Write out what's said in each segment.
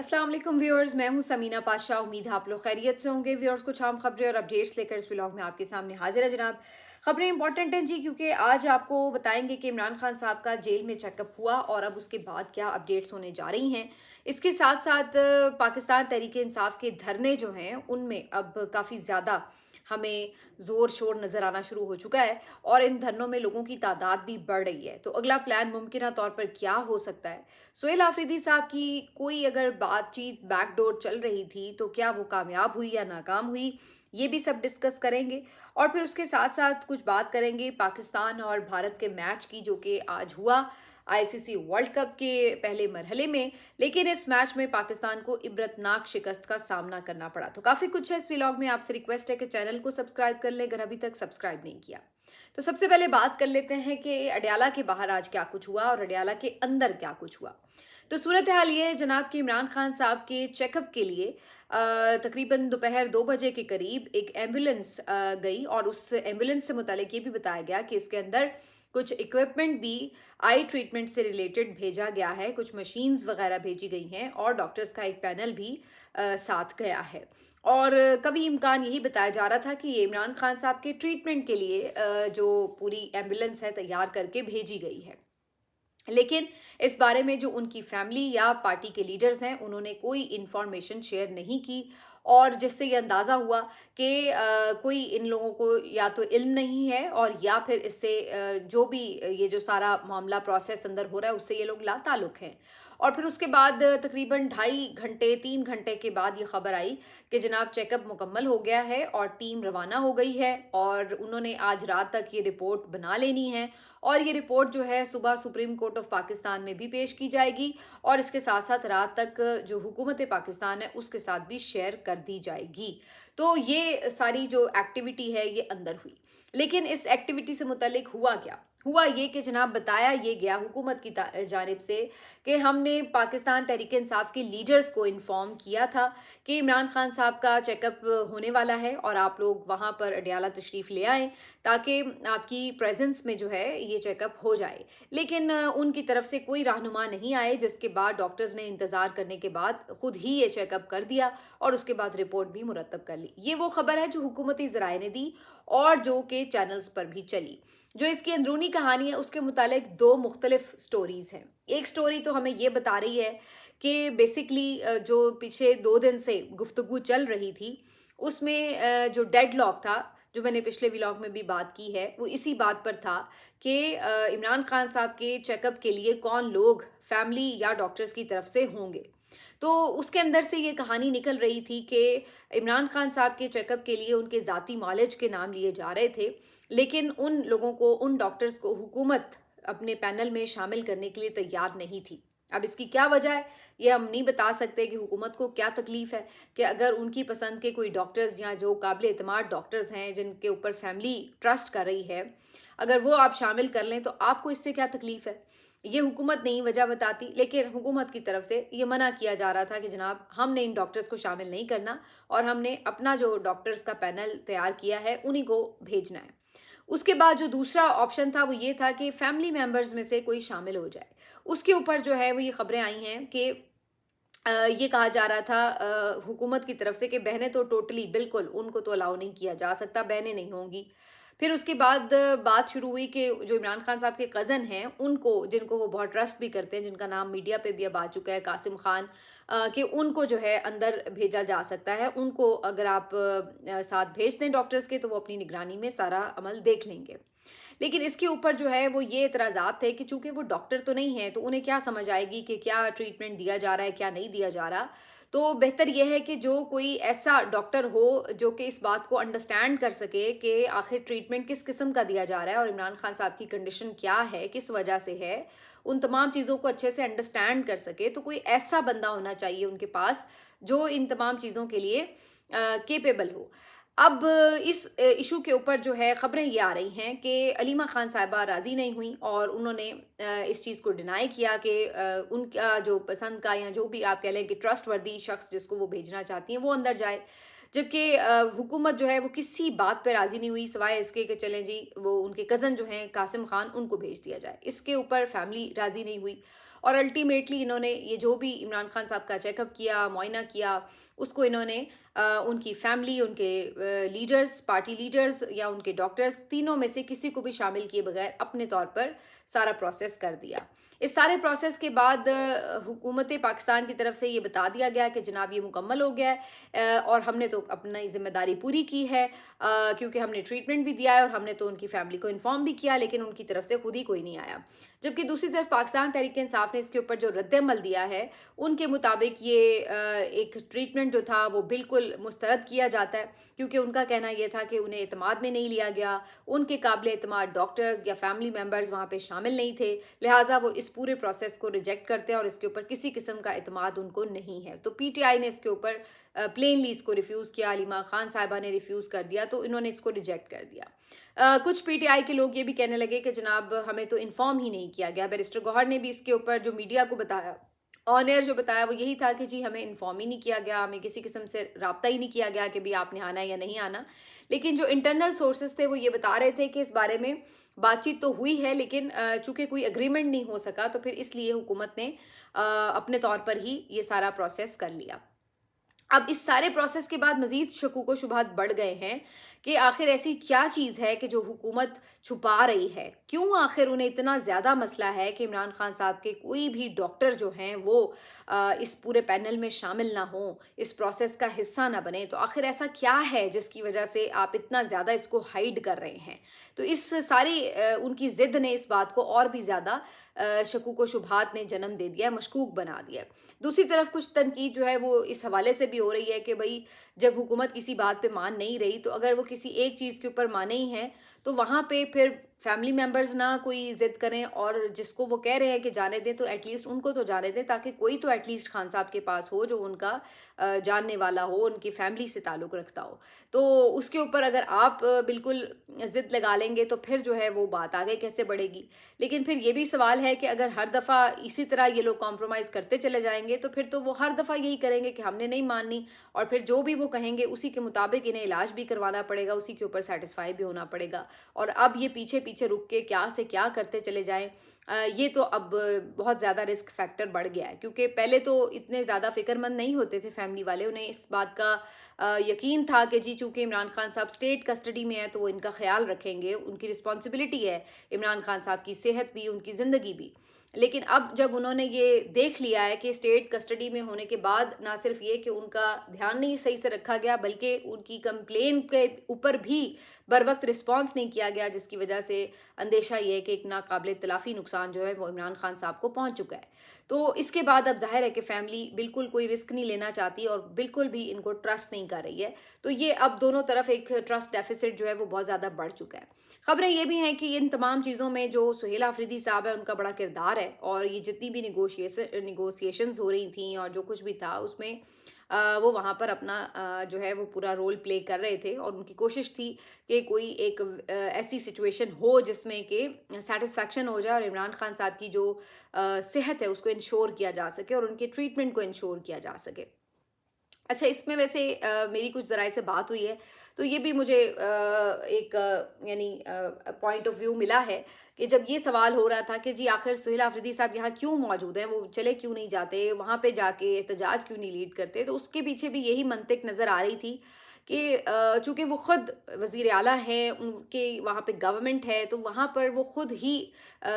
अस्सलाम वालेकुम व्यूअर्स, मैं हूं समीना पाशा। उम्मीद है आप लोग खैरियत से होंगे। व्यूअर्स, कुछ आम खबरें और अपडेट्स लेकर इस व्लॉग में आपके सामने हाजिर है जनाब। खबरें इंपॉर्टेंट हैं जी, क्योंकि आज आपको बताएंगे कि इमरान खान साहब का जेल में चेकअप हुआ और अब उसके बाद क्या अपडेट्स होने जा रही हैं। इसके साथ साथ पाकिस्तान तहरीक इंसाफ के धरने जो हैं उनमें अब काफ़ी ज़्यादा हमें ज़ोर शोर नज़र आना शुरू हो चुका है और इन धरनों में लोगों की तादाद भी बढ़ रही है। तो अगला प्लान मुमकिन तौर पर क्या हो सकता है? सुहेल आफरीदी साहब की कोई अगर बातचीत बैकडोर चल रही थी तो क्या वो कामयाब हुई या नाकाम हुई, ये भी सब डिस्कस करेंगे। और फिर उसके साथ साथ कुछ बात करेंगे पाकिस्तान और भारत के मैच की, जो कि आज हुआ आईसीसी वर्ल्ड कप के पहले मरहले में। लेकिन इस मैच में पाकिस्तान को इबरतनाक शिकस्त का सामना करना पड़ा। तो काफ़ी कुछ है इस व्लॉग में। आपसे रिक्वेस्ट है कि चैनल को सब्सक्राइब कर लें अगर अभी तक सब्सक्राइब नहीं किया। तो सबसे पहले बात कर लेते हैं कि अडयाला के बाहर आज क्या कुछ हुआ और अडयाला के अंदर क्या कुछ हुआ। तो सूरत हाल ये है जनाब कि इमरान खान साहब के चेकअप के लिए तकरीबन दोपहर 2 बजे के करीब एक एम्बुलेंस गई और उस एम्बुलेंस से मुतालिक ये भी बताया गया कि इसके अंदर कुछ इक्विपमेंट भी आई ट्रीटमेंट से रिलेटेड भेजा गया है, कुछ मशीन्स वगैरह भेजी गई हैं और डॉक्टर्स का एक पैनल भी साथ गया है। और कभी इम्कान यही बताया जा रहा था कि ये इमरान खान साहब के ट्रीटमेंट के लिए जो पूरी एम्बुलेंस है तैयार करके भेजी गई है। लेकिन इस बारे में जो उनकी फैमिली या पार्टी के लीडर्स हैं उन्होंने कोई इन्फॉर्मेशन शेयर नहीं की। और जिससे ये अंदाज़ा हुआ कि कोई इन लोगों को या तो इल्म नहीं है और या फिर इससे जो भी ये जो सारा मामला प्रोसेस अंदर हो रहा है उससे ये लोग लाताल्लुक हैं। और फिर उसके बाद तकरीबन 2.5 घंटे 3 घंटे के बाद ये खबर आई कि जनाब चेकअप मुकम्मल हो गया है और टीम रवाना हो गई है और उन्होंने आज रात तक ये रिपोर्ट बना लेनी है। और ये रिपोर्ट जो है सुबह सुप्रीम कोर्ट ऑफ पाकिस्तान में भी पेश की जाएगी और इसके साथ साथ रात तक जो हुकूमत पाकिस्तान है उसके साथ भी शेयर कर दी जाएगी। तो ये सारी जो एक्टिविटी है ये अंदर हुई। लेकिन इस एक्टिविटी से मुतल्लिक हुआ क्या? हुआ ये कि जनाब बताया ये गया हुकूमत की जानिब से कि हमने पाकिस्तान तहरीक इंसाफ के लीडर्स को इन्फॉर्म किया था कि इमरान खान साहब का चेकअप होने वाला है और आप लोग वहाँ पर अडयाला तशरीफ़ ले आएँ ताकि आपकी प्रेजेंस में जो है ये चेकअप हो जाए। लेकिन उनकी तरफ से कोई रहनुमा नहीं आए, जिसके बाद डॉक्टर्स ने इंतज़ार करने के बाद खुद ही ये चेकअप कर दिया और उसके बाद रिपोर्ट भी मुरतब कर ली। ये वो खबर है जो हुकूमती ज़राए ने दी और जो कि चैनल्स पर भी चली। जो इसकी अंदरूनी कहानी है उसके मुतालिक दो मुख्तलिफ स्टोरीज़ हैं। एक स्टोरी तो हमें ये बता रही है कि बेसिकली जो पिछले 2 दिन से गुफ्तगू चल रही थी उसमें जो डेडलॉक था, जो मैंने पिछले व्लॉग में भी बात की है, वो इसी बात पर था कि इमरान खान साहब के चेकअप के लिए कौन लोग फैमिली या डॉक्टर्स की तरफ से होंगे। तो उसके अंदर से ये कहानी निकल रही थी कि इमरान खान साहब के चेकअप के लिए उनके ज़ाती मालिज के नाम लिए जा रहे थे, लेकिन उन लोगों को, उन डॉक्टर्स को हुकूमत अपने पैनल में शामिल करने के लिए तैयार नहीं थी। अब इसकी क्या वजह है ये हम नहीं बता सकते कि हुकूमत को क्या तकलीफ है कि अगर उनकी पसंद के कोई डॉक्टर्स या जो काबिल एतमाद डॉक्टर्स हैं जिनके ऊपर फैमिली ट्रस्ट कर रही है, अगर वो आप शामिल कर लें तो आपको इससे क्या तकलीफ है। ये हुकूमत नहीं वजह बताती, लेकिन हुकूमत की तरफ से ये मना किया जा रहा था कि जनाब हमने इन डॉक्टर्स को शामिल नहीं करना और हमने अपना जो डॉक्टर्स का पैनल तैयार किया है उन्हीं को भेजना है। उसके बाद जो दूसरा ऑप्शन था वो ये था कि फैमिली मेंबर्स में से कोई शामिल हो जाए। उसके ऊपर जो है वो ये खबरें आई हैं कि ये कहा जा रहा था हुकूमत की तरफ से कि बहनें तो टोटली बिल्कुल उनको तो अलाउ नहीं किया जा सकता, बहनें नहीं होंगी। फिर उसके बाद बात शुरू हुई कि जो इमरान खान साहब के कज़न हैं उनको, जिनको वो बहुत ट्रस्ट भी करते हैं, जिनका नाम मीडिया पे भी अब आ चुका है, कासिम खान, कि उनको जो है अंदर भेजा जा सकता है। उनको अगर आप साथ भेज दें डॉक्टर्स के तो वो अपनी निगरानी में सारा अमल देख लेंगे। लेकिन इसके ऊपर जो है वो ये एतराज़ात थे कि चूंकि वो डॉक्टर तो नहीं है तो उन्हें क्या समझ आएगी कि क्या ट्रीटमेंट दिया जा रहा है क्या नहीं दिया जा रहा। तो बेहतर यह है कि जो कोई ऐसा डॉक्टर हो जो कि इस बात को अंडरस्टैंड कर सके कि आखिर ट्रीटमेंट किस किस्म का दिया जा रहा है और इमरान खान साहब की कंडीशन क्या है, किस वजह से है, उन तमाम चीज़ों को अच्छे से अंडरस्टैंड कर सके। तो कोई ऐसा बंदा होना चाहिए उनके पास जो इन तमाम चीज़ों के लिए केपेबल हो। अब इस इशू के ऊपर जो है ख़बरें ये आ रही हैं कि अलीमा खान साहिबा राज़ी नहीं हुई और उन्होंने इस चीज़ को डिनाई किया कि उनका जो पसंद का या जो भी आप कह लें कि ट्रस्टवर्दी शख्स जिसको वो भेजना चाहती हैं वो अंदर जाए। जबकि हुकूमत जो है वो किसी बात पे राज़ी नहीं हुई सिवाय इसके कि चलें जी वो उनके कज़न जो हैं कासिम खान उनको भेज दिया जाए। इसके ऊपर फैमिली राज़ी नहीं हुई اور الٹیمیٹلی انہوں نے یہ جو بھی عمران خان صاحب کا چیک اپ کیا، معائنہ کیا، اس کو انہوں نے ان کی فیملی، ان کے لیڈرز، پارٹی لیڈرز یا ان کے ڈاکٹرز، تینوں میں سے کسی کو بھی شامل کیے بغیر اپنے طور پر سارا پروسیس کر دیا۔ اس سارے پروسیس کے بعد حکومت پاکستان کی طرف سے یہ بتا دیا گیا کہ جناب یہ مکمل ہو گیا ہے، اور ہم نے تو اپنی ذمہ داری پوری کی ہے، کیونکہ ہم نے ٹریٹمنٹ بھی دیا ہے اور ہم نے تو ان کی فیملی کو انفارم بھی کیا، لیکن ان کی طرف سے خود ہی کوئی نہیں آیا۔ جبکہ دوسری طرف پاکستان تحریک انصاف نے اس کے اوپر جو رد عمل دیا ہے، ان کے مطابق یہ ایک ٹریٹمنٹ جو تھا وہ بالکل مسترد کیا جاتا ہے، کیونکہ ان کا کہنا یہ تھا کہ انہیں اعتماد میں نہیں لیا گیا، ان کے قابل اعتماد ڈاکٹرز یا فیملی ممبرز وہاں پہ شامل نہیں تھے، لہٰذا وہ اس پورے پروسیس کو ریجیکٹ کرتے ہیں اور اس کے اوپر کسی قسم کا اعتماد ان کو نہیں ہے۔ تو پی ٹی آئی نے اس کے اوپر پلینلی اس کو ریفیوز کیا، علیمہ خان صاحبہ نے ریفیوز کر دیا، تو انہوں نے اس کو ریجیکٹ کر دیا۔ کچھ پی ٹی آئی کے لوگ یہ بھی کہنے لگے کہ جناب ہمیں تو انفارم ہی نہیں کیا گیا۔ بیرسٹر گوہر نے بھی اس کے اوپر جو میڈیا کو بتایا، آن ایئر جو بتایا، وہ یہی تھا کہ جی ہمیں انفارم ہی نہیں کیا گیا، ہمیں کسی قسم سے رابطہ ہی نہیں کیا گیا کہ بھی آپ نے آنا ہے یا نہیں آنا۔ لیکن جو انٹرنل سورسز تھے وہ یہ بتا رہے تھے کہ اس بارے میں بات چیت تو ہوئی ہے، لیکن چونکہ کوئی اگریمنٹ نہیں ہو سکا، تو پھر اس لیے حکومت نے اپنے طور پر ہی یہ سارا پروسیس کر لیا۔ اب اس سارے پروسیس کے بعد مزید شکوک و شبہات بڑھ گئے ہیں کہ آخر ایسی کیا چیز ہے کہ جو حکومت چھپا رہی ہے، کیوں آخر انہیں اتنا زیادہ مسئلہ ہے کہ عمران خان صاحب کے کوئی بھی ڈاکٹر جو ہیں وہ اس پورے پینل میں شامل نہ ہوں، اس پروسیس کا حصہ نہ بنے۔ تو آخر ایسا کیا ہے جس کی وجہ سے آپ اتنا زیادہ اس کو ہائیڈ کر رہے ہیں؟ تو اس ساری ان کی ضد نے اس بات کو اور بھی زیادہ شکوک و شبہات نے جنم دے دیا، مشکوک بنا دیا۔ دوسری طرف کچھ تنقید جو ہے وہ اس حوالے سے بھی ہو رہی ہے کہ بھئی جب حکومت کسی بات پہ مان نہیں رہی، تو اگر وہ کسی ایک چیز کے اوپر مانے ہی ہیں تو وہاں پہ پھر فیملی ممبرز نہ کوئی ضد کریں، اور جس کو وہ کہہ رہے ہیں کہ جانے دیں تو ایٹ لیسٹ ان کو تو جانے دیں، تاکہ کوئی تو ایٹ لیسٹ خان صاحب کے پاس ہو جو ان کا جاننے والا ہو، ان کی فیملی سے تعلق رکھتا ہو۔ تو اس کے اوپر اگر آپ بالکل ضد لگا لیں گے تو پھر جو ہے وہ بات آگے کیسے بڑھے گی؟ لیکن پھر یہ بھی سوال ہے کہ اگر ہر دفعہ اسی طرح یہ لوگ کمپرومائز کرتے چلے جائیں گے تو پھر تو وہ ہر دفعہ یہی کریں گے کہ ہم نے نہیں ماننی، اور پھر جو بھی وہ کہیں گے اسی کے مطابق انہیں علاج بھی کروانا پڑے گا، اسی کے اوپر سیٹسفائی بھی ہونا پڑے گا۔ اور اب یہ پیچھے پیچھے رک کے کیا سے کیا کرتے چلے جائیں، یہ تو اب بہت زیادہ رسک فیکٹر بڑھ گیا ہے، کیونکہ پہلے تو اتنے زیادہ فکر مند نہیں ہوتے تھے فیملی والے، انہیں اس بات کا یقین تھا کہ جی چونکہ عمران خان صاحب اسٹیٹ کسٹڈی میں ہیں تو وہ ان کا خیال رکھیں گے، ان کی رسپانسبلٹی ہے عمران خان صاحب کی صحت بھی، ان کی زندگی بھی۔ لیکن اب جب انہوں نے یہ دیکھ لیا ہے کہ اسٹیٹ کسٹڈی میں ہونے کے بعد نہ صرف یہ کہ ان کا دھیان نہیں صحیح سے رکھا گیا، بلکہ ان کی کمپلین کے اوپر بھی بر وقت رسپانس نہیں کیا گیا، جس کی وجہ سے اندیشہ یہ ہے کہ ایک ناقابل تلافی نقصان جو ہے وہ عمران خان صاحب کو پہنچ چکا ہے۔ تو اس کے بعد اب ظاہر ہے کہ فیملی بالکل کوئی رسک نہیں لینا چاہتی اور بالکل بھی ان کو ٹرسٹ نہیں کر رہی ہے، تو یہ اب دونوں طرف ایک ٹرسٹ ڈیفیسٹ جو ہے وہ بہت زیادہ بڑھ چکا ہے۔ خبریں یہ بھی ہیں کہ ان تمام چیزوں میں جو سہیل آفریدی صاحب ہے ان کا بڑا کردار ہے، اور یہ جتنی بھی نیگوشیشنز ہو رہی تھیں اور جو کچھ بھی تھا اس میں وہ وہاں پر اپنا جو ہے وہ پورا رول پلے کر رہے تھے، اور ان کی کوشش تھی کہ کوئی ایک ایسی سچویشن ہو جس میں کہ سیٹسفیکشن ہو جائے اور عمران خان صاحب کی جو صحت ہے اس کو انشور کیا جا سکے اور ان کے ٹریٹمنٹ کو انشور کیا جا سکے۔ اچھا، اس میں ویسے میری کچھ ذرائع سے بات ہوئی ہے، تو یہ بھی مجھے ایک یعنی پوائنٹ آف ویو ملا ہے کہ جب یہ سوال ہو رہا تھا کہ جی آخر سہیل آفریدی صاحب یہاں کیوں موجود ہیں، وہ چلے کیوں نہیں جاتے وہاں پہ جا کے احتجاج کیوں نہیں لیڈ کرتے، تو اس کے پیچھے بھی یہی منطق نظر آ رہی تھی کہ چونکہ وہ خود وزیر اعلیٰ ہیں، ان کے وہاں پہ گورنمنٹ ہے، تو وہاں پر وہ خود ہی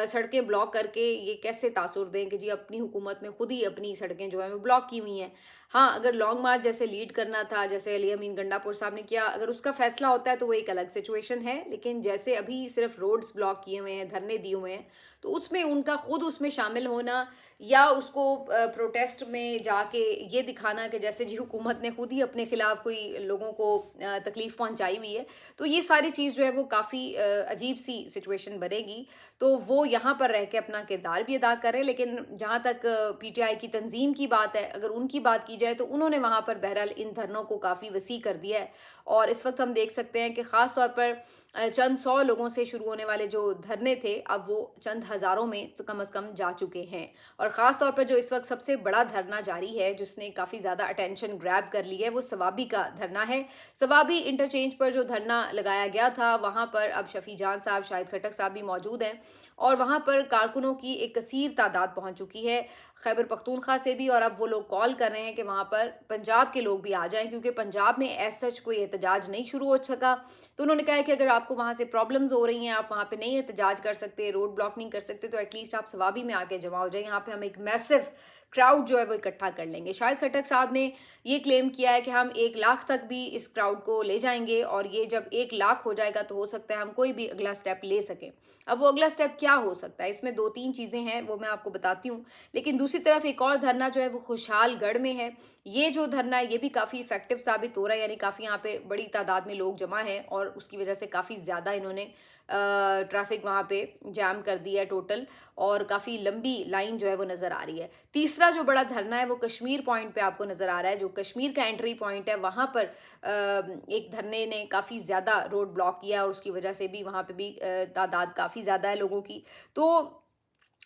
سڑکیں بلاک کر کے یہ کیسے تاثر دیں کہ جی اپنی حکومت میں خود ہی اپنی سڑکیں جو ہیں وہ بلاک کی ہوئی ہیں۔ ہاں، اگر لانگ مارچ جیسے لیڈ کرنا تھا، جیسے علی امین گنڈا پور صاحب نے کیا، اگر اس کا فیصلہ ہوتا ہے تو وہ ایک الگ سچویشن ہے، لیکن جیسے ابھی صرف روڈز بلاک کیے ہوئے ہیں، دھرنے دیے ہوئے ہیں، تو اس میں ان کا خود اس میں شامل ہونا یا اس کو پروٹیسٹ میں جا کے یہ دکھانا کہ جیسے جی حکومت نے خود ہی اپنے خلاف کوئی لوگوں کو تکلیف پہنچائی ہوئی ہے، تو یہ ساری چیز جو ہے وہ کافی عجیب سی سچویشن بنے گی۔ تو وہ یہاں پر رہ کے اپنا کردار بھی ادا کرے، لیکن جہاں تک پی ٹی آئی کی تنظیم کی بات ہے، اگر ان کی بات کی جائے تو انہوں نے وہاں پر بہرحال ان دھرنوں کو کافی وسیع کر دیا ہے، اور اس وقت ہم دیکھ سکتے ہیں کہ خاص طور پر چند 100 لوگوں سے شروع ہونے والے جو دھرنے تھے اب وہ چند हज़ारों में तो कम से कम जा चुके हैं। और ख़ास तौर पर जो इस वक्त सबसे बड़ा धरना जारी है, जिसने काफ़ी ज़्यादा अटेंशन ग्रैब कर ली है, वो सवाबी का धरना है। सवाबी इंटरचेंज पर जो धरना लगाया गया था, वहाँ पर अब शफी जान साहब, शाहिद खटक साहब भी मौजूद हैं और वहाँ पर कारकुनों की एक कसीर तादाद पहुँच चुकी है खैबर पख्तूनख्वा से भी। और अब वो लोग कॉल कर रहे हैं कि वहाँ पर पंजाब के लोग भी आ जाएं, क्योंकि पंजाब में एज सच कोई एहतजाज नहीं शुरू हो सका। तो उन्होंने कहा है कि अगर आपको वहाँ से प्रॉब्लम्स हो रही हैं, आप वहाँ पे नहीं एहतजाज कर सकते, रोड ब्लॉक नहीं कर सकते, तो एटलीस्ट आप सवाबी में आके जमा हो जाए। यहाँ पे हम एक मैसिव क्राउड जो है वो इकट्ठा कर लेंगे। शाहिद खटक साहब ने ये क्लेम किया है कि हम 1 लाख तक भी इस क्राउड को ले जाएंगे और ये जब 1 लाख हो जाएगा तो हो सकता है हम कोई भी अगला स्टेप ले सकें। अब वो अगला स्टेप क्या हो सकता है, इसमें 2-3 चीज़ें हैं, वो मैं आपको बताती हूँ। लेकिन दूसरी तरफ एक और धरना जो है वो खुशहालगढ़ में है। ये जो धरना है ये भी काफ़ी इफेक्टिव साबित हो रहा है, यानी काफ़ी यहाँ पे बड़ी तादाद में लोग जमा हैं और उसकी वजह से काफ़ी ज़्यादा इन्होंने ट्रैफिक वहाँ पे जैम कर दिया है टोटल, और काफ़ी लंबी लाइन जो है वो नज़र आ रही है। तीसरा जो बड़ा धरना है वो कश्मीर पॉइंट पे आपको नज़र आ रहा है, जो कश्मीर का एंट्री पॉइंट है, वहाँ पर एक धरने ने काफ़ी ज़्यादा रोड ब्लॉक किया और उसकी वजह से भी वहाँ पे भी तादाद काफ़ी ज़्यादा है लोगों की। तो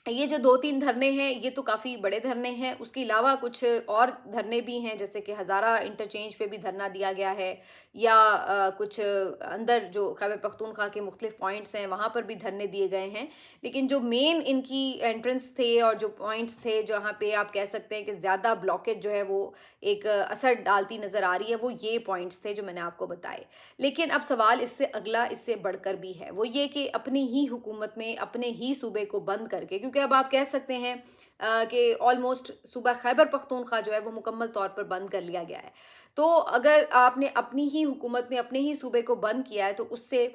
ये जो 2-3 धरने हैं ये तो काफ़ी बड़े धरने हैं। उसके अलावा कुछ और धरने भी हैं, जैसे कि हज़ारा इंटरचेंज पे भी धरना दिया गया है, या कुछ अंदर जो खैबर पख्तूनख्वा के मुख्तलिफ पॉइंट्स हैं वहाँ पर भी धरने दिए गए हैं। लेकिन जो मेन इनकी एंट्रेंस थे और जो पॉइंट्स थे जहाँ पे आप कह सकते हैं कि ज़्यादा ब्लॉकेज जो है वो एक असर डालती नज़र आ रही है, वो ये पॉइंट्स थे जो मैंने आपको बताए। लेकिन अब सवाल इससे अगला, इससे बढ़कर भी है, वो ये कि अपनी ही हुकूमत में अपने ही सूबे को बंद करके, क्योंकि अब आप कह सकते हैं कि ऑलमोस्ट सूबा खैबर पख्तूनख्वा जो है वो मुकम्मल तौर पर बंद कर लिया गया है। तो अगर आपने अपनी ही हुकूमत में अपने ही सूबे को बंद किया है तो उससे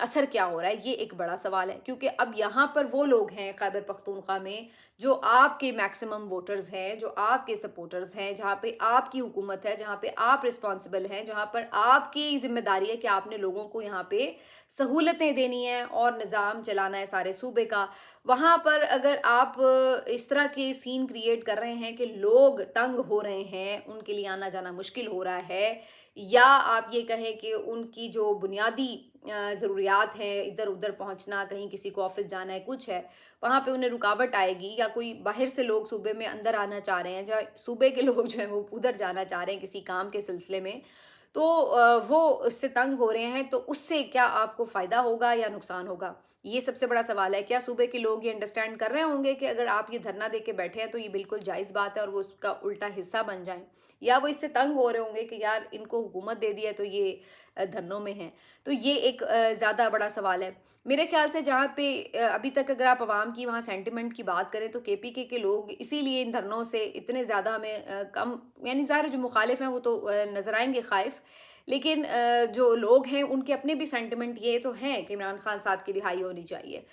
असर क्या हो रहा है, ये एक बड़ा सवाल है। क्योंकि अब यहाँ पर वो लोग हैं खैबर पख्तूनख्वा में जो आपके मैक्सिमम वोटर्स हैं, जो आपके सपोर्टर्स हैं, जहाँ पे आपकी हुकूमत है, जहाँ पे आप रिस्पॉन्सिबल हैं, जहाँ पर आपकी जिम्मेदारी है कि आपने लोगों को यहाँ पे सहूलतें देनी है और निज़ाम चलाना है सारे सूबे का। वहाँ पर अगर आप इस तरह के सीन क्रिएट कर रहे हैं कि लोग तंग हो रहे हैं, उनके लिए आना जाना मुश्किल हो रहा है, या आप ये कहें कि उनकी जो बुनियादी ज़रूरियात हैं, इधर उधर पहुंचना, कहीं किसी को ऑफिस जाना है, कुछ है, वहाँ पे उन्हें रुकावट आएगी, या कोई बाहर से लोग सूबे में अंदर आना चाह रहे हैं, या सूबे के लोग जो हैं वो उधर जाना चाह रहे हैं किसी काम के सिलसिले में, तो वो उससे तंग हो रहे हैं, तो उससे क्या आपको फ़ायदा होगा या नुकसान होगा, ये सबसे बड़ा सवाल है। क्या सूबे के लोग ये अंडरस्टैंड कर रहे होंगे कि अगर आप ये धरना दे के बैठे हैं तो ये बिल्कुल जायज़ बात है और वो उसका उल्टा हिस्सा बन जाएं, या वो इससे तंग हो रहे होंगे कि यार इनको हुकूमत दे दी है तो ये धरनों में हैं। तो ये एक ज़्यादा बड़ा सवाल है मेरे ख्याल से। जहाँ पे अभी तक अगर आप आवाम की वहाँ सेंटिमेंट की बात करें तो केपीके के लोग इसीलिए इन धरनों से इतने ज़्यादा हमें कम, यानी ज़ाहिर जो मुखालिफ हैं वो तो नज़र आएंगे खाइफ, लेकिन जो लोग हैं उनके अपने भी सेंटिमेंट ये तो हैं कि इमरान खान साहब की रिहाई होनी चाहिए।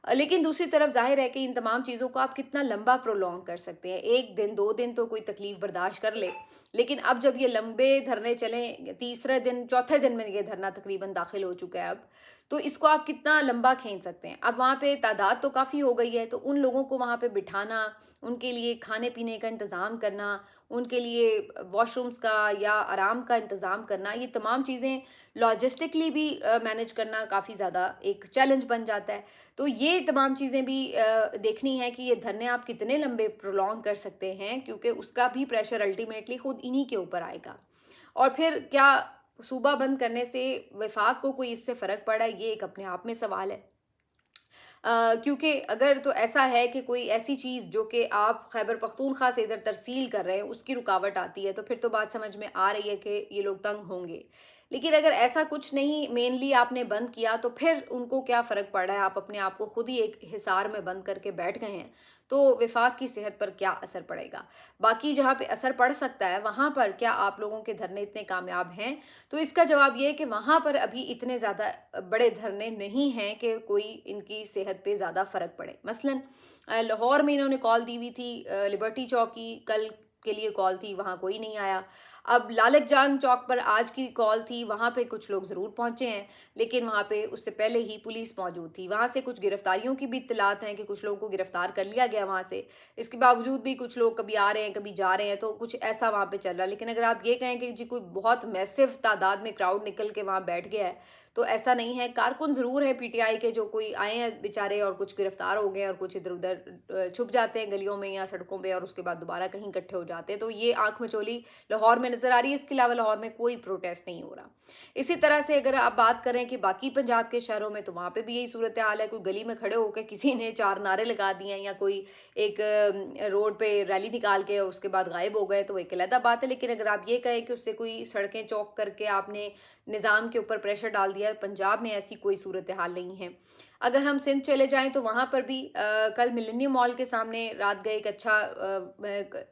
लेकिन दूसरी तरफ जाहिर है कि इन तमाम चीज़ों को आप कितना लंबा प्रोलॉन्ग कर सकते हैं। 1 दिन 2 दिन तो कोई तकलीफ बर्दाश्त कर ले, लेकिन अब जब ये लंबे धरने चलें, तीसरे दिन चौथे दिन में ये धरना तकरीबन दाखिल हो चुका है अब, तो इसको आप कितना लंबा खींच सकते हैं। अब वहाँ पे तादाद तो काफ़ी हो गई है, तो उन लोगों को वहाँ पे बिठाना, उनके लिए खाने पीने का इंतज़ाम करना, उनके लिए वॉशरूम्स का या आराम का इंतज़ाम करना, ये तमाम चीज़ें लॉजिस्टिकली भी मैनेज करना काफ़ी ज़्यादा एक चैलेंज बन जाता है। तो ये तमाम चीज़ें भी देखनी है कि ये धरने आप कितने लंबे प्रोलॉन्ग कर सकते हैं, क्योंकि उसका भी प्रेशर अल्टीमेटली खुद इन्हीं के ऊपर आएगा। और फिर क्या सूबा बंद करने से वफाक को कोई इससे फ़र्क पड़ा है, ये एक अपने आप में सवाल है। क्योंकि अगर तो ऐसा है कि कोई ऐसी चीज़ जो कि आप खैबर पख्तूनख्वा से इधर तरसील कर रहे हैं उसकी रुकावट आती है, तो फिर तो बात समझ में आ रही है कि ये लोग तंग होंगे। लेकिन अगर ऐसा कुछ नहीं, मेनली आपने बंद किया, तो फिर उनको क्या फ़र्क पड़ रहा है, आप अपने आप को खुद ही एक हिसार में बंद करके बैठ गए हैं, तो वफाक की सेहत पर क्या असर पड़ेगा। बाकी जहाँ पे असर पड़ सकता है वहाँ पर क्या आप लोगों के धरने इतने कामयाब हैं, तो इसका जवाब ये है कि वहाँ पर अभी इतने ज़्यादा बड़े धरने नहीं हैं कि कोई इनकी सेहत पे ज़्यादा फ़र्क पड़े। मसलन लाहौर में इन्होंने कॉल दी हुई थी, लिबर्टी चौक की कल के लिए कॉल थी, वहाँ कोई नहीं आया। اب لالک جان چوک پر آج کی کال تھی، وہاں پہ کچھ لوگ ضرور پہنچے ہیں، لیکن وہاں پہ اس سے پہلے ہی پولیس موجود تھی. وہاں سے کچھ گرفتاریوں کی بھی اطلاعات ہیں کہ کچھ لوگوں کو گرفتار کر لیا گیا وہاں سے. اس کے باوجود بھی کچھ لوگ کبھی آ رہے ہیں کبھی جا رہے ہیں، تو کچھ ایسا وہاں پہ چل رہا ہے. لیکن اگر آپ یہ کہیں کہ جی کوئی بہت میسو تعداد میں کراؤڈ نکل کے وہاں بیٹھ گیا ہے، تو ایسا نہیں ہے. کارکن ضرور ہے پی ٹی آئی کے جو کوئی آئے ہیں بیچارے اور کچھ گرفتار ہو گئے اور کچھ ادھر ادھر چھپ جاتے ہیں گلیوں میں یا سڑکوں پہ اور اس کے بعد دوبارہ کہیں اکٹھے ہو جاتے ہیں. تو یہ آنکھ مچولی لاہور میں نظر آ رہی ہے. اس کے علاوہ لاہور میں کوئی پروٹیسٹ نہیں ہو رہا. اسی طرح سے اگر آپ بات کریں کہ باقی پنجاب کے شہروں میں، تو وہاں پہ بھی یہی صورتحال ہے. کوئی گلی میں کھڑے ہو کے کسی نے 4 نعرے لگا دیے ہیں یا کوئی ایک روڈ پہ ریلی نکال کے اس کے بعد غائب ہو گئے، تو ایک علیحدہ بات ہے. لیکن اگر آپ یہ کہیں کہ اس سے کوئی سڑکیں چوک کر کے آپ نے نظام کے اوپر پریشر ڈال دیا، پنجاب میں ایسی کوئی صورتحال نہیں ہے. اگر ہم سندھ چلے جائیں تو وہاں پر بھی کل ملینیم مال کے سامنے رات گئے ایک اچھا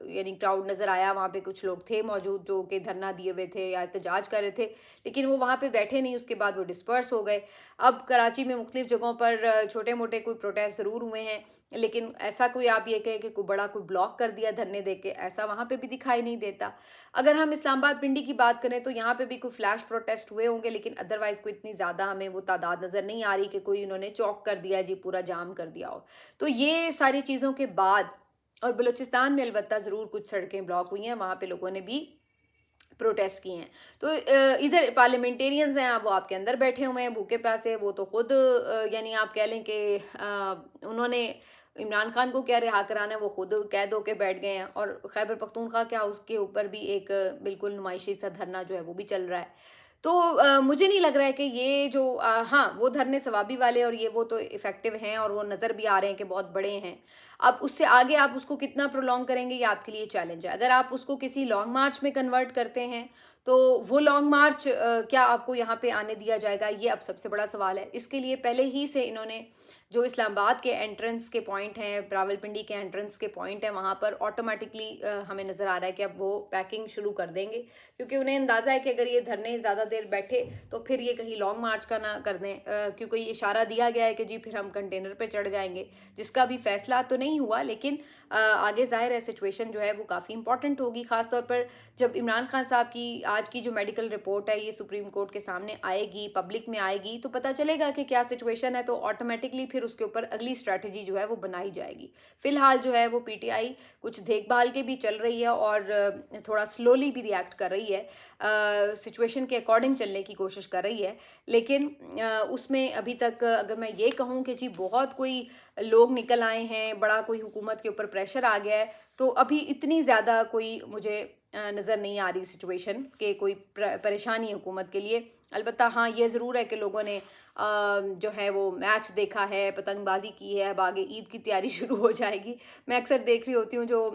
یعنی کراؤڈ نظر آیا. وہاں پہ کچھ لوگ تھے موجود جو کہ دھرنا دیے ہوئے تھے یا احتجاج کر رہے تھے، لیکن وہ وہاں پہ بیٹھے نہیں. اس کے بعد وہ ڈسپرس ہو گئے. اب کراچی میں مختلف جگہوں پر چھوٹے موٹے کوئی پروٹیسٹ ضرور ہوئے ہیں، لیکن ایسا کوئی آپ یہ کہیں کہ کوئی بڑا کوئی بلاک کر دیا دھرنے دے کے، ایسا وہاں پہ بھی دکھائی نہیں دیتا. اگر ہم اسلام آباد پنڈی کی بات کریں تو یہاں پہ بھی کوئی فلیش پروٹیسٹ ہوئے ہوں گے، لیکن ادروائز کوئی اتنی زیادہ ہمیں وہ تعداد نظر نہیں آ رہی کہ کوئی انہوں نے چوک کر دیا جی پورا جام کر دیا ہو. تو یہ ساری چیزوں کے بعد، اور بلوچستان میں البتہ ضرور کچھ سڑکیں بلاک ہوئی ہیں، وہاں پہ لوگوں نے بھی پروٹیسٹ کیے ہیں. تو ادھر پارلیمنٹیرینز ہیں، وہ آپ کے اندر بیٹھے ہوئے ہیں بھوکے پیاسے. وہ تو خود یعنی آپ کہہ لیں کہ انہوں نے عمران خان کو کیا رہا کرانا ہے، وہ خود قید ہو کے بیٹھ گئے ہیں. اور خیبر پختونخوا کیا، اس کے اوپر بھی ایک بالکل نمائشی سا دھرنا جو ہے وہ بھی چل رہا ہے. تو مجھے نہیں لگ رہا ہے کہ یہ جو ہاں وہ دھرنے ثوابی والے اور یہ وہ تو افیکٹو ہیں اور وہ نظر بھی آ رہے ہیں کہ بہت بڑے ہیں. اب اس سے آگے آپ اس کو کتنا پرولونگ کریں گے، یہ آپ کے لیے چیلنج ہے. اگر آپ اس کو کسی لانگ مارچ میں کنورٹ کرتے ہیں تو وہ لانگ مارچ کیا آپ کو یہاں پہ آنے دیا جائے گا، یہ اب سب سے بڑا سوال ہے. اس کے لیے پہلے ہی سے انہوں نے جو اسلام آباد کے انٹرنس کے پوائنٹ ہیں، راول پنڈی کے انٹرنس کے پوائنٹ ہیں، وہاں پر آٹومیٹکلی ہمیں نظر آ رہا ہے کہ اب وہ پیکنگ شروع کر دیں گے، کیونکہ انہیں اندازہ ہے کہ اگر یہ دھرنے زیادہ دیر بیٹھے تو پھر یہ کہیں لانگ مارچ کا نہ کر دیں، کیونکہ یہ اشارہ دیا گیا ہے کہ جی پھر ہم کنٹینر پہ چڑھ جائیں گے، جس کا بھی فیصلہ تو نہیں ہوا. لیکن آگے ظاہر ہے سچویشن جو ہے وہ کافی امپورٹنٹ ہوگی، خاص طور پر جب عمران خان صاحب کی آج کی جو میڈیکل رپورٹ ہے یہ سپریم کورٹ کے سامنے آئے گی، پبلک میں آئے گی، تو پتہ چلے گا کہ کیا سچویشن ہے. تو آٹومیٹکلی پھر اس کے اوپر اگلی اسٹریٹجی جو ہے وہ بنائی جائے گی. فی الحال جو ہے وہ پی ٹی آئی کچھ دیکھ بھال کے بھی چل رہی ہے اور تھوڑا سلولی بھی ریئیکٹ کر رہی ہے، سچویشن کے اکارڈنگ چلنے کی کوشش کر رہی ہے. لیکن اس میں ابھی تک اگر میں یہ کہوں کہ جی بہت کوئی لوگ نکل آئے ہیں، بڑا کوئی حکومت کے اوپر پریشر آ گیا ہے، تو ابھی اتنی زیادہ کوئی مجھے نظر نہیں آ رہی سچویشن کہ کوئی پریشانی حکومت کے لیے. البتہ ہاں یہ ضرور ہے کہ لوگوں نے جو ہے وہ میچ دیکھا ہے، پتنگ بازی کی ہے، اب آگے عید کی تیاری شروع ہو جائے گی. میں اکثر دیکھ رہی ہوتی ہوں جو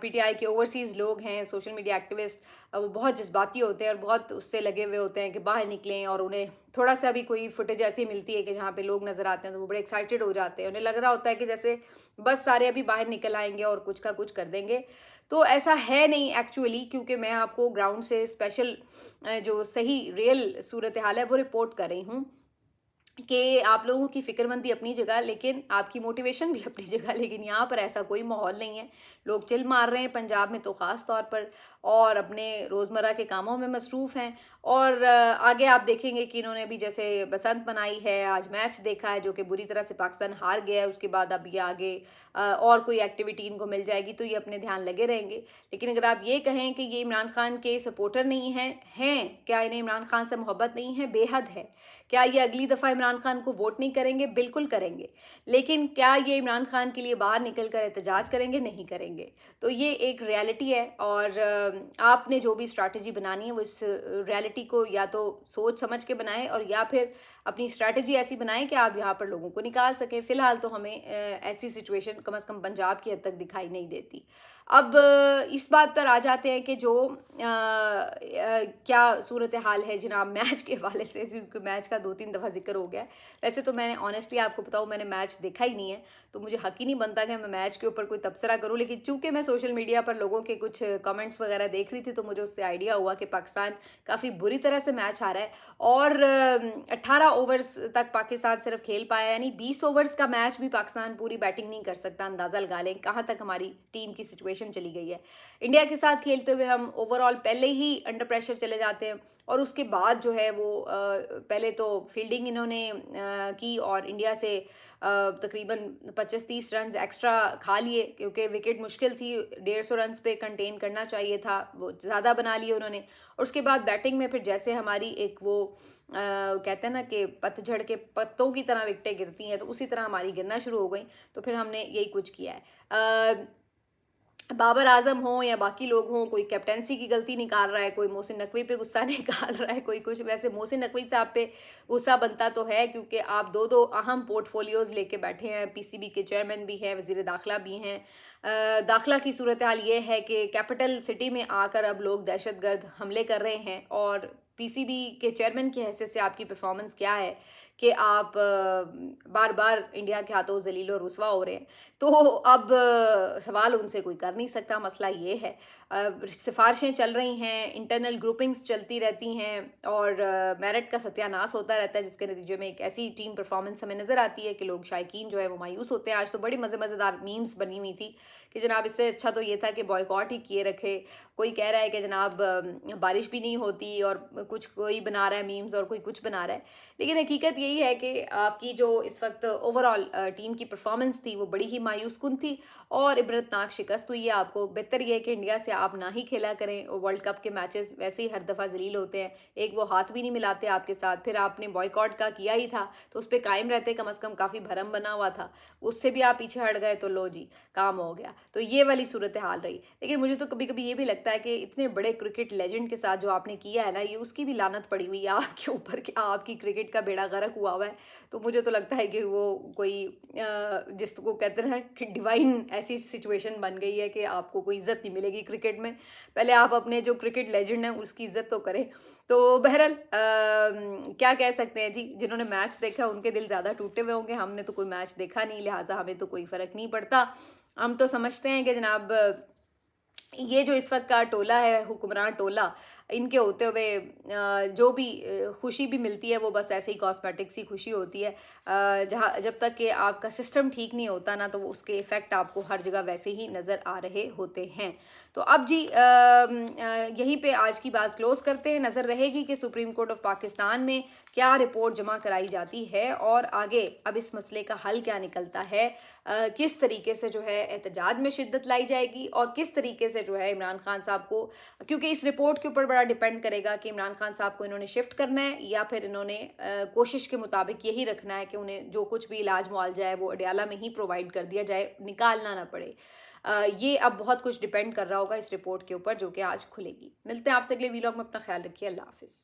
پی ٹی آئی کے اوورسیز لوگ ہیں، سوشل میڈیا ایکٹیوسٹ، وہ بہت جذباتی ہوتے ہیں اور بہت اس سے لگے ہوئے ہوتے ہیں کہ باہر نکلیں، اور انہیں تھوڑا سا بھی کوئی فوٹیج ایسی ملتی ہے کہ جہاں پہ لوگ نظر آتے ہیں تو وہ بڑے ایکسائٹیڈ ہو جاتے ہیں. انہیں لگ رہا ہوتا ہے کہ جیسے بس سارے ابھی باہر نکل آئیں گے اور کچھ کا کچھ کر دیں گے. تو ایسا ہے نہیں ایکچولی، کیونکہ میں آپ کو گراؤنڈ سے اسپیشل جو صحیح ریئل صورتحال ہے وہ رپورٹ کر رہی ہوں کہ آپ لوگوں کی فکر مندی اپنی جگہ، لیکن آپ کی موٹیویشن بھی اپنی جگہ. لیکن یہاں پر ایسا کوئی ماحول نہیں ہے. لوگ چل مار رہے ہیں پنجاب میں تو خاص طور پر، اور اپنے روزمرہ کے کاموں میں مصروف ہیں. اور آگے آپ دیکھیں گے کہ انہوں نے بھی جیسے بسنت منائی ہے، آج میچ دیکھا ہے جو کہ بری طرح سے پاکستان ہار گیا ہے، اس کے بعد اب یہ آگے اور کوئی ایکٹیویٹی ان کو مل جائے گی تو یہ اپنے دھیان لگے رہیں گے. لیکن اگر آپ یہ کہیں کہ یہ عمران خان کے سپورٹر نہیں ہیں کیا انہیں عمران خان سے محبت نہیں ہے؟ بے حد ہے. کیا یہ اگلی دفعہ عمران خان کو ووٹ نہیں کریں گے؟ بالکل کریں گے. لیکن کیا یہ عمران خان کے لیے باہر نکل کر احتجاج کریں گے؟ نہیں کریں گے. تو یہ ایک ریالٹی ہے، اور آپ نے جو بھی اسٹریٹجی بنانی ہے وہ اس ریالٹی کو یا تو سوچ سمجھ کے بنائیں، اور یا پھر اپنی اسٹریٹجی ایسی بنائیں کہ آپ یہاں پر لوگوں کو نکال سکیں. فی الحال تو ہمیں ایسی سچویشن کم از کم پنجاب کی حد تک دکھائی نہیں دیتی. اب اس بات پر آ جاتے ہیں کہ جو کیا صورتحال ہے جناب میچ کے حوالے سے، کیونکہ میچ کا 2-3 دفعہ ذکر ہو گیا. ویسے تو میں نے آنیسٹلی آپ کو بتاؤں میں نے میچ دیکھا ہی نہیں ہے، تو مجھے حق ہی نہیں بنتا کہ میں میچ کے اوپر کوئی تبصرہ کروں. لیکن چونکہ میں سوشل میڈیا پر لوگوں کے کچھ کمنٹس وغیرہ دیکھ رہی تھی تو مجھے اس سے آئیڈیا ہوا کہ پاکستان کافی بری طرح سے میچ ہارا ہے، اور 18 اوورز تک پاکستان صرف کھیل پایا، یعنی 20 اوورز کا میچ بھی پاکستان پوری بیٹنگ نہیں کر سکتا. اندازہ لگا لیں کہاں تک ہماری ٹیم کی سچویشن सिचुएशन चली गई है। इंडिया के साथ खेलते हुए हम ओवरऑल पहले ही अंडर प्रेशर चले जाते हैं और उसके बाद जो है वो पहले तो फील्डिंग इन्होंने की और इंडिया से तकरीबन 25-30 रन एक्स्ट्रा खा लिए क्योंकि विकेट मुश्किल थी, 150 रन पे कंटेन करना चाहिए था, वो ज़्यादा बना लिए उन्होंने। और उसके बाद बैटिंग में फिर जैसे हमारी एक वो कहते हैं ना कि पतझड़ के पत्तों की तरह विकटें गिरती हैं, तो उसी तरह हमारी गिरना शुरू हो गई। तो फिर हमने यही कुछ किया है। बाबर आजम हो या बाकी लोग हों, कोई कैप्टेंसी की गलती निकाल रहा है, कोई मोहसिन नकवी पे गुस्सा निकाल रहा है, कोई कुछ। वैसे मोहसिन नकवी साहब पे गुस्सा बनता तो है क्योंकि आप दो दो अहम पोर्टफोलियोज़ लेके बैठे हैं, पीसीबी के चेयरमैन भी हैं, वज़ीर दाखिला भी हैं। दाखिला की सूरत हाल ये है कि कैपिटल सिटी में आकर अब लोग दहशतगर्द हमले कर रहे हैं और पीसीबी के चेयरमैन की हैसियत से आपकी परफॉर्मेंस क्या है कि आप बार बार इंडिया के हाथों जलील और रुसवा हो रहे हैं। तो अब सवाल उनसे कोई कर नहीं सकता। मसला ये है, सिफारिशें चल रही हैं, इंटरनल ग्रुपिंग्स चलती रहती हैं और मेरिट का सत्यानाश होता रहता है, जिसके नतीजे में एक ऐसी टीम परफॉर्मेंस हमें नज़र आती है कि लोग शायकीन जो है वो मायूस होते हैं। आज तो बड़ी मज़ेदार मीम्स बनी हुई थी कि जनाब इससे अच्छा तो ये था कि बॉयकॉट ही किए रखे। कोई कह रहा है कि जनाब बारिश भी नहीं होती और कुछ कोई बना रहा है मीम्स और कोई कुछ बना रहा है, लेकिन हकीकत यही है कि आपकी जो इस वक्त ओवरऑल टीम की परफॉर्मेंस थी वो बड़ी ही मायूस कुन थी और इबरतनाक शिकस्त हुई है आपको। बेहतर ये है कि इंडिया से आप ना ही खेला करें। वर्ल्ड कप के मैचेस वैसे ही हर दफ़ा जलील होते हैं, एक वो हाथ भी नहीं मिलाते आपके साथ, फिर आपने बॉयकॉट का किया ही था तो उस पर कायम रहते, कम अज़ कम काफ़ी भरम बना हुआ था, उससे भी आप पीछे हट गए तो लो जी काम हो गया। तो ये वाली सूरत हाल रही। लेकिन मुझे तो कभी कभी ये भी लगता है कि इतने बड़े क्रिकेट लेजेंड के साथ जो आपने किया है ना, ये उसकी भी लानत पड़ी हुई है आपके ऊपर कि आपकी क्रिकेट का बेड़ा गर्क हुआ हुआ है। तो मुझे तो लगता है कि वो कोई जिसको कहते हैं कि डिवाइन ऐसी सिचुएशन बन गई है कि आपको कोई इज्जत नहीं मिलेगी क्रिकेट में। पहले आप अपने जो क्रिकेट लेजेंड हैं उसकी इज्जत तो करें। तो बहरहाल क्या कह सकते हैं जी, जिन्होंने मैच देखा उनके दिल ज़्यादा टूटे हुए होंगे, हमने तो कोई मैच देखा नहीं, लिहाजा हमें तो कोई फ़र्क नहीं पड़ता। हम तो समझते हैं कि जनाब ये जो इस वक्त का टोला है, हुक्मरान टोला, इनके होते हुए जो भी खुशी भी मिलती है वो बस ऐसे ही कॉस्मेटिक्स ही खुशी होती है। जहाँ जब तक कि आपका सिस्टम ठीक नहीं होता ना, तो वो उसके इफ़ेक्ट आपको हर जगह वैसे ही नज़र आ रहे होते हैं। तो अब जी यहीं पे आज की बात क्लोज़ करते हैं। नज़र रहेगी कि सुप्रीम कोर्ट ऑफ पाकिस्तान में क्या रिपोर्ट जमा कराई जाती है और आगे अब इस मसले का हल क्या निकलता है, किस तरीके से जो है एहतजाज में शिद्दत लाई जाएगी और किस तरीके से जो है इमरान खान साहब को, क्योंकि इस रिपोर्ट के ऊपर बड़ा डिपेंड करेगा कि इमरान खान साहब को इन्होंने शिफ्ट करना है या फिर इन्होंने कोशिश के मुताबिक यही रखना है कि उन्हें जो कुछ भी इलाज मुआवजा है वो अडयाला में ही प्रोवाइड कर दिया जाए, निकालना ना पड़े। ये अब बहुत कुछ डिपेंड कर रहा होगा इस रिपोर्ट के ऊपर जो कि आज खुलेगी। मिलते हैं आपसे अगले वीलॉग में, अपना ख्याल रखिए, अल्लाह हाफिज़।